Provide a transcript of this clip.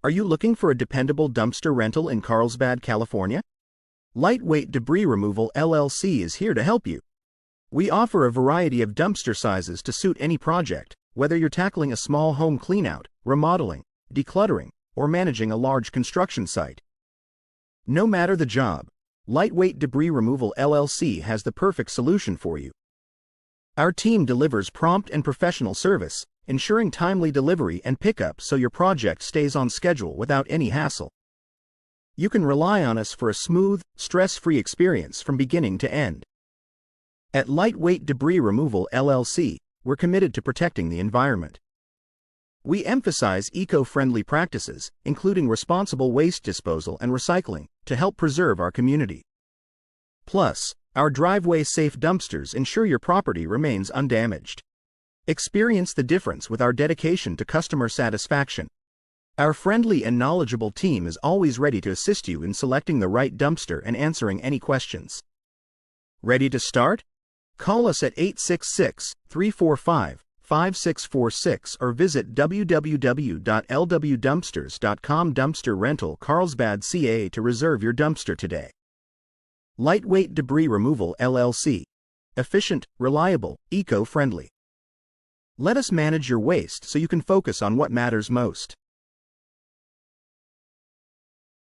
Are you looking for a dependable dumpster rental in Carlsbad, California? Lightweight Debris Removal LLC is here to help you. We offer a variety of dumpster sizes to suit any project, whether you're tackling a small home cleanout, remodeling, decluttering, or managing a large construction site. No matter the job, Lightweight Debris Removal LLC has the perfect solution for you. Our team delivers prompt and professional service, ensuring timely delivery and pickup so your project stays on schedule without any hassle. You can rely on us for a smooth, stress-free experience from beginning to end. At Lightweight Debris Removal LLC, we're committed to protecting the environment. We emphasize eco-friendly practices, including responsible waste disposal and recycling, to help preserve our community. Plus, our driveway-safe dumpsters ensure your property remains undamaged. Experience the difference with our dedication to customer satisfaction. Our friendly and knowledgeable team is always ready to assist you in selecting the right dumpster and answering any questions. Ready to start? Call us at 866-345-5646 or visit www.lwdumpsters.com. Dumpster Rental Carlsbad CA to reserve your dumpster today. Lightweight Debris Removal LLC. Efficient, reliable, eco-friendly. Let us manage your waste so you can focus on what matters most.